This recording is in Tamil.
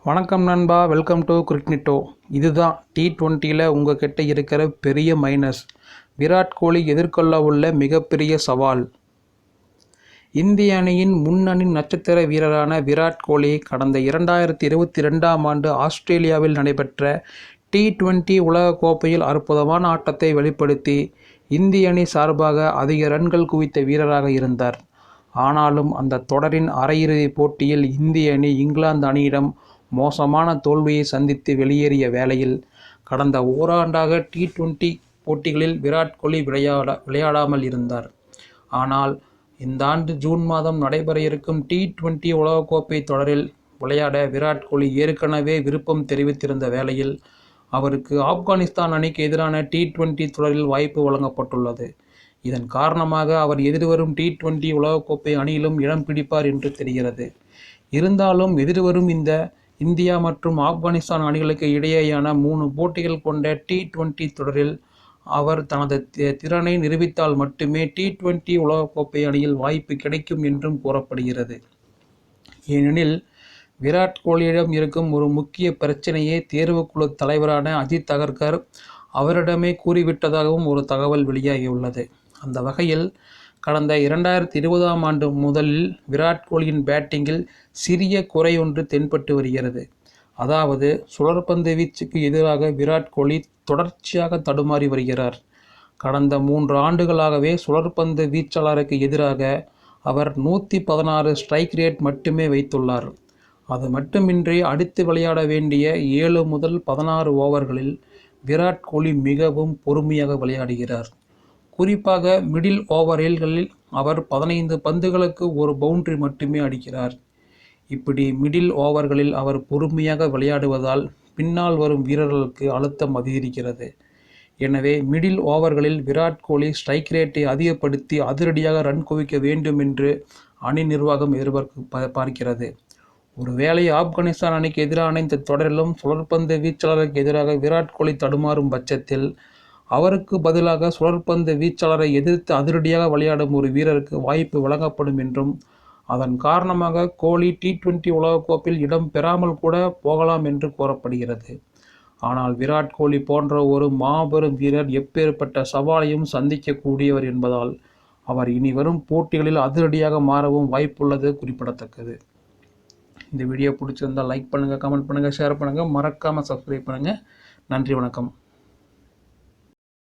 வணக்கம் நண்பா, வெல்கம் டு கிரிக்னிட்டோ. இதுதான் T20யில் உங்ககிட்ட இருக்கிற பெரிய மைனஸ். விராட் கோலி எதிர்கொள்ள உள்ள மிகப்பெரிய சவால். இந்திய அணியின் முன்னணி நட்சத்திர வீரரான விராட் கோலி கடந்த 2022ஆம் ஆண்டு ஆஸ்திரேலியாவில் நடைபெற்ற T20 உலகக்கோப்பையில் அற்புதமான ஆட்டத்தை வெளிப்படுத்தி இந்திய அணி சார்பாக அதிக ரன்கள் குவித்த வீரராக இருந்தார். ஆனாலும் அந்த தொடரின் அரையிறுதிப் போட்டியில் இந்திய அணி இங்கிலாந்து அணியிடம் மோசமான தோல்வியை சந்தித்து வெளியேறிய வேளையில் கடந்த ஓராண்டாக T20 போட்டிகளில் விராட் கோலி விளையாடாமல் இருந்தார். ஆனால் இந்த ஆண்டு ஜூன் மாதம் நடைபெற இருக்கும் T20 உலகக்கோப்பை தொடரில் விளையாட விராட் கோலி ஏற்கனவே விருப்பம் தெரிவித்திருந்த வேளையில் அவருக்கு ஆப்கானிஸ்தான் அணிக்கு எதிரான T20 தொடரில் வாய்ப்பு வழங்கப்பட்டுள்ளது. இதன் காரணமாக அவர் எதிர்வரும் T20 உலகக்கோப்பை அணியிலும் இடம் பிடிப்பார் என்று தெரிகிறது. இருந்தாலும் எதிர்வரும் இந்த இந்தியா மற்றும் ஆப்கானிஸ்தான் அணிகளுக்கு இடையேயான 3 போட்டிகள் கொண்ட T20 தொடரில் அவர் தனது திறனை நிரூபித்தால் மட்டுமே T20 உலகக்கோப்பை அணியில் வாய்ப்பு கிடைக்கும் என்றும் கூறப்படுகிறது. ஏனெனில் விராட் கோலியிடம் இருக்கும் ஒரு முக்கிய பிரச்சனையே தேர்வுக்குழு தலைவரான அஜித் அகர்கர் அவரிடமே கூறிவிட்டதாகவும் ஒரு தகவல் வெளியாகியுள்ளது. அந்த வகையில் கடந்த 2020ஆம் ஆண்டு முதலில் விராட் கோலியின் பேட்டிங்கில் சிறிய குறையொன்று தென்பட்டு வருகிறது. அதாவது சுழற்பந்து வீச்சுக்கு எதிராக விராட் கோலி தொடர்ச்சியாக தடுமாறி வருகிறார். கடந்த 3 ஆண்டுகளாகவே சுழற்பந்து வீச்சாளருக்கு எதிராக அவர் 116 ஸ்ட்ரைக் ரேட் மட்டுமே வைத்துள்ளார். அது மட்டுமின்றி அடித்து விளையாட வேண்டிய 7 முதல் 16 ஓவர்களில் விராட் கோலி மிகவும் பொறுமையாக விளையாடுகிறார். குறிப்பாக மிடில் ஓவர்களில் அவர் 15 பந்துகளுக்கு ஒரு பவுண்டரி மட்டுமே அடிக்கிறார். இப்படி மிடில் ஓவர்களில் அவர் பொறுமையாக விளையாடுவதால் பின்னால் வரும் வீரர்களுக்கு அழுத்தம் அதிகரிக்கிறது. எனவே மிடில் ஓவர்களில் விராட் கோலி ஸ்ட்ரைக் ரேட்டை அதிகப்படுத்தி அதிரடியாக ரன் குவிக்க வேண்டும் என்று அணி நிர்வாகம் பார்க்கிறது. ஒருவேளை ஆப்கானிஸ்தான் அணிக்கு எதிரான இந்த தொடரிலும் சுழற்பந்து வீச்சாளருக்கு எதிராக விராட் கோலி தடுமாறும் பட்சத்தில் அவருக்கு பதிலாக சுழற்பந்து வீச்சாளரை எதிர்த்து அதிரடியாக விளையாடும் ஒரு வீரருக்கு வாய்ப்பு வழங்கப்படும் என்றும் அதன் காரணமாக கோலி T20 உலகக்கோப்பில் இடம் பெறாமல் கூட போகலாம் என்று கூறப்படுகிறது. ஆனால் விராட் கோலி போன்ற ஒரு மாபெரும் வீரர் எப்பேற்பட்ட சவாலையும் சந்திக்கக்கூடியவர் என்பதால் அவர் இனி வரும் போட்டிகளில் அதிரடியாக மாறவும் வாய்ப்புள்ளது குறிப்பிடத்தக்கது. இந்த வீடியோ பிடிச்சிருந்தால் லைக் பண்ணுங்கள், கமெண்ட் பண்ணுங்கள், ஷேர் பண்ணுங்கள், மறக்காமல் சப்ஸ்கிரைப் பண்ணுங்கள். நன்றி, வணக்கம்.